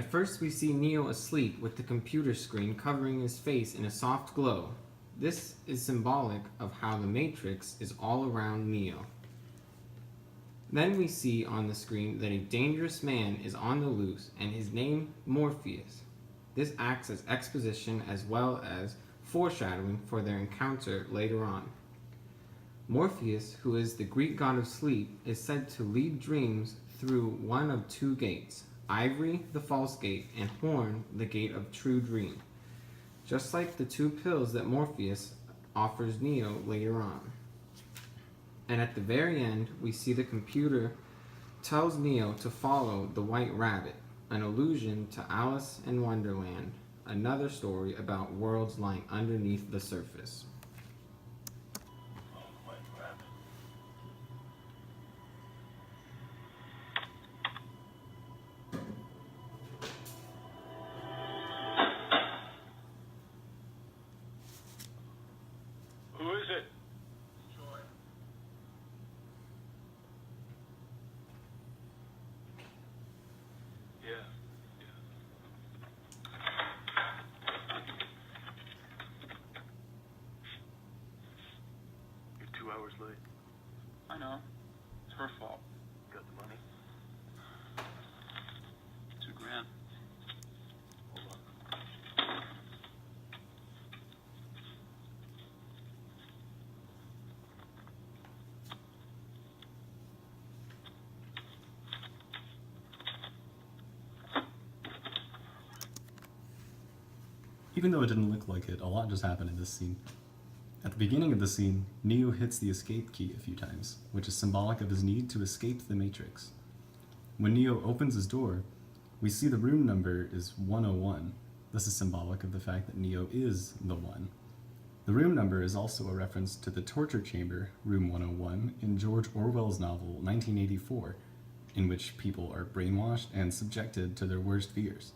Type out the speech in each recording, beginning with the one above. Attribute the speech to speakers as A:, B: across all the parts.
A: At first we see Neo asleep with the computer screen covering his face in a soft glow. This is symbolic of how the Matrix is all around Neo. Then we see on the screen that a dangerous man is on the loose and his name Morpheus. This acts as exposition as well as foreshadowing for their encounter later on. Morpheus, who is the Greek god of sleep, is said to lead dreams through one of two gates, Ivory, the false gate, and Horn, the gate of true dream, just like the two pills that Morpheus offers Neo later on. And at the very end, we see the computer tells Neo to follow the White Rabbit, an allusion to Alice in Wonderland, another story about worlds lying underneath the surface.
B: Who is it?
C: Joy.
B: Yeah. You're 2 hours late.
C: I know. It's her fault.
B: Got the money?
C: $2,000.
B: Hold on.
D: Even though it didn't look like it, a lot just happened in this scene. At the beginning of the scene, Neo hits the escape key a few times, which is symbolic of his need to escape the Matrix. When Neo opens his door, we see the room number is 101. This is symbolic of the fact that Neo is the One. The room number is also a reference to the torture chamber, Room 101, in George Orwell's novel 1984, in which people are brainwashed and subjected to their worst fears.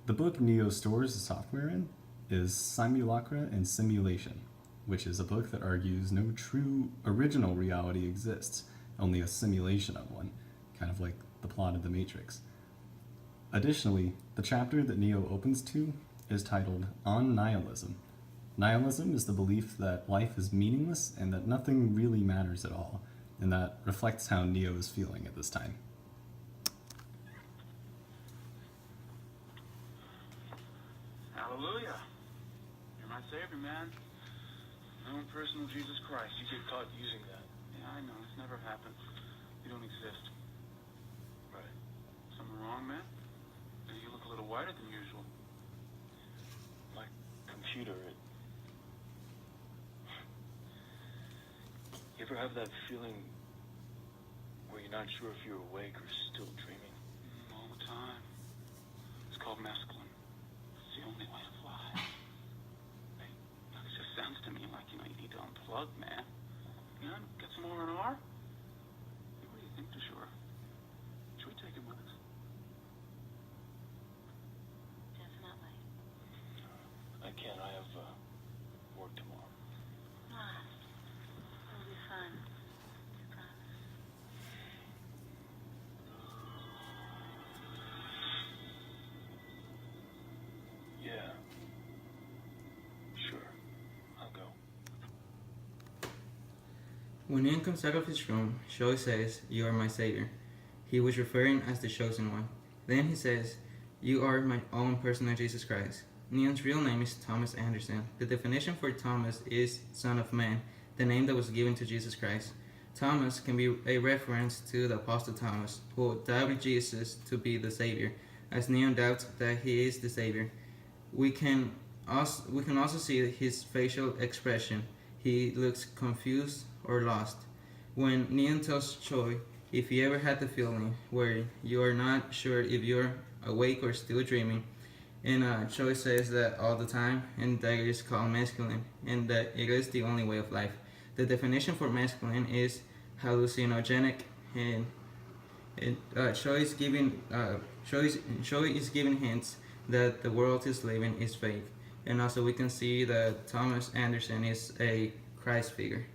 D: The book Neo stores the software in is Simulacra and Simulation, which is a book that argues no true original reality exists, only a simulation of one, kind of like the plot of The Matrix. Additionally, the chapter that Neo opens to is titled On Nihilism. Nihilism is the belief that life is meaningless and that nothing really matters at all, and that reflects how Neo is feeling at this time.
C: Hallelujah. You're my savior, man. My own personal Jesus Christ.
B: You get caught using that.
C: Yeah, I know. It's never happened. You don't exist.
B: Right.
C: Something wrong, man? You look a little whiter than usual.
B: My computer, You ever have that feeling where you're not sure if you're awake or still dreaming?
C: All the time. It's called mescaline. It's the only way to fly. Hey, it just sounds to me like, you need to unplug, man. Get some R&R? What do you think, DeSure? Should we take him with us?
E: Definitely.
B: I can't. I have work tomorrow.
E: Ah, it'll be fun. I promise.
B: Yeah. Sure. I'll go.
F: When Ian comes out of his room, Joy says, "You are my savior." He was referring as the chosen one. Then he says, "You are my own personal Jesus Christ." Neon's real name is Thomas Anderson. The definition for Thomas is Son of Man, the name that was given to Jesus Christ. Thomas can be a reference to the Apostle Thomas, who doubted Jesus to be the Savior, as Neon doubts that he is the Savior. We can also see his facial expression. He looks confused or lost. When Neon tells Choi, if you ever had the feeling where you are not sure if you're awake or still dreaming, and Choi says that all the time, and that it is called mescaline, and that it is the only way of life. The definition for mescaline is hallucinogenic, and Choi is giving hints that the world is living is fake. And also we can see that Thomas Anderson is a Christ figure.